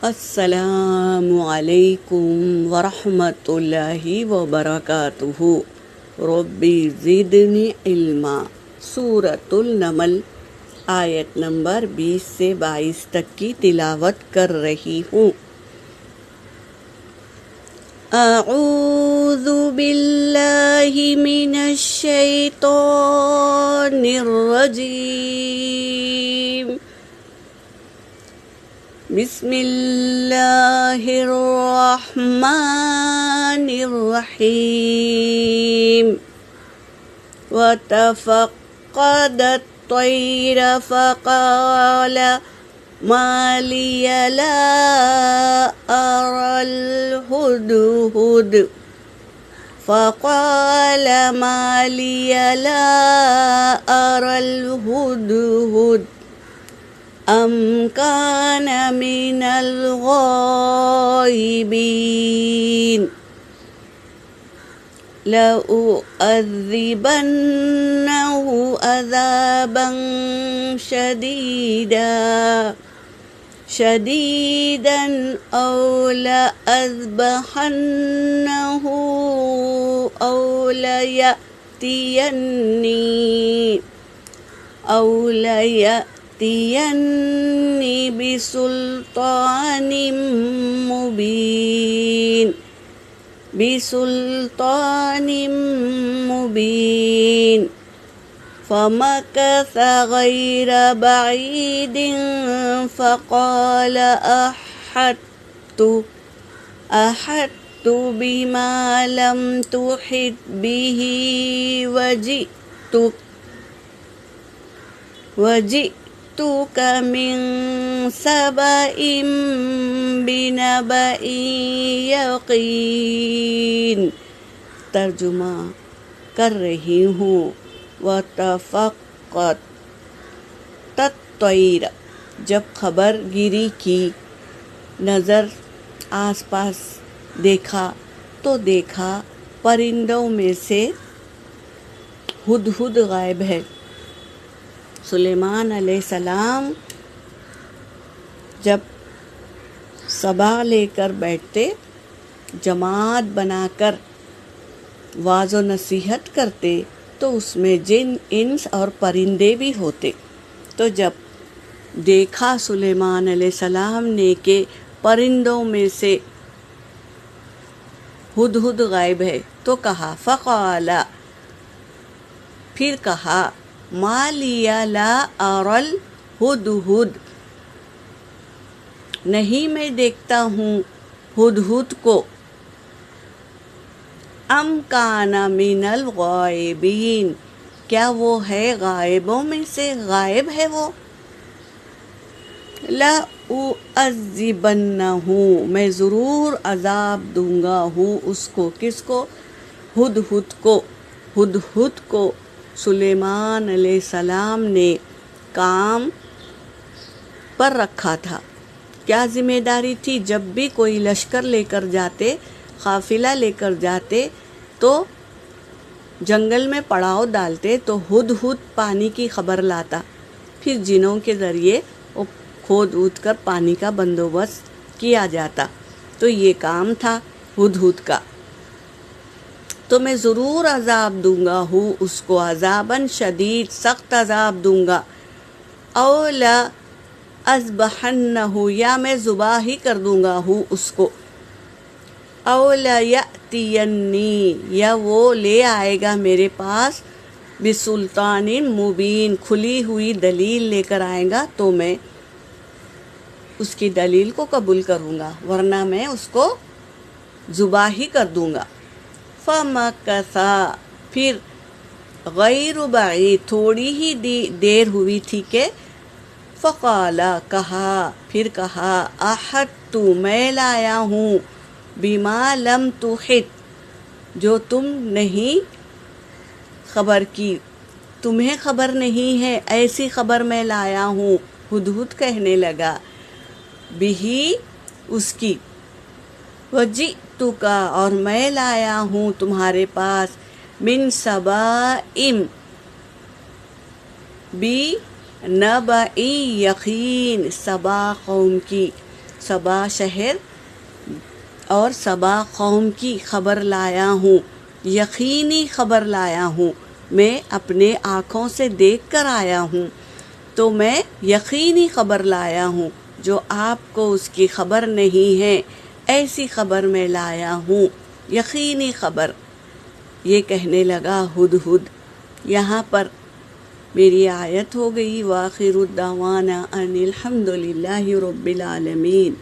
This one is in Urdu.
السلام علیکم ورحمۃ اللہ وبرکاتہ۔ ربی زدنی علما۔ سورۃ النمل آیت نمبر 20 سے 22 تک کی تلاوت کر رہی ہوں۔ اعوذ باللہ من الشیطان الرجیم۔ بسم اللہ الرحمن الرحیم۔ وتفقد الطیر فقال ما لی لا أرى الهدهد فقال ما لی لا أرى الهدهد أم كان من الغائبين لأعذبنه عذابا شديدا أو لأذبحنه أو ليأتيني بسلطان مبين فمكث غير بعيد فقال أحطت بما لم تحط به وجئتك من سبأ بنبأ یقین۔ ترجمہ کر رہی ہوں۔ وتفقد الطیر، جب خبر گیری کی، نظر آس پاس دیکھا تو دیکھا پرندوں میں سے ہدہد غائب ہے۔ سلیمان علیہ السلام جب سبا لے کر بیٹھتے، جماعت بنا کر واعظ و نصیحت کرتے تو اس میں جن، انس اور پرندے بھی ہوتے۔ تو جب دیکھا سلیمان علیہ السلام نے کہ پرندوں میں سے ہدہد غائب ہے تو کہا، فقال، پھر کہا، ما لی لا أرى الهدهد، نہیں میں دیکھتا ہوں ہدہد کو۔ ام کان من الغائبین، کیا وہ ہے غائبوں میں سے، غائب ہے وہ۔ لأعذبنہ، میں ضرور عذاب دوں گا، اس کو، کس کو، ہدہد کو۔ ہدہد کو سلیمان علیہ السلام نے کام پر رکھا تھا۔ کیا ذمہ داری تھی؟ جب بھی کوئی لشکر لے کر جاتے، قافلہ لے کر جاتے تو جنگل میں پڑاؤ ڈالتے تو ہدہد پانی کی خبر لاتا، پھر جنوں کے ذریعے وہ کھود اود کر پانی کا بندوبست کیا جاتا۔ تو یہ کام تھا ہدہد کا۔ تو میں ضرور عذاب دوں گا اس کو، عذاباً شدید، سخت عذاب دوں گا۔ او لأذبحنہ، یا میں ذبح ہی کر دوں گا اس کو۔ او لیأتینی، یا وہ لے آئے گا میرے پاس، بسلطان مبین، کھلی ہوئی دلیل لے کر آئے گا تو میں اس کی دلیل کو قبول کروں گا، ورنہ میں اس کو ذبح ہی کر دوں گا۔ فمکث، پھر غیر بعید، تھوڑی ہی دیر ہوئی تھی کہ فقال، کہا، پھر کہا، احطت، میں لایا ہوں، بما لم تحط، جو تم نہیں خبر کی، تمہیں خبر نہیں ہے، ایسی خبر میں لایا ہوں۔ ہدہد کہنے لگا، بھی اس کی، وجئتک، اور میں لایا ہوں تمہارے پاس، من سبائم، بی نبئی یقین، سبا قوم کی صبا شہر اور صبا قوم کی خبر لایا ہوں، یقینی خبر لایا ہوں، میں اپنے آنکھوں سے دیکھ کر آیا ہوں، تو میں یقینی خبر لایا ہوں، جو آپ کو اس کی خبر نہیں ہے ایسی خبر میں لایا ہوں، یقینی خبر۔ یہ کہنے لگا ہدہد۔ یہاں پر میری آیت ہو گئی وآخر الدعوانا ان الحمد للہ رب العالمین۔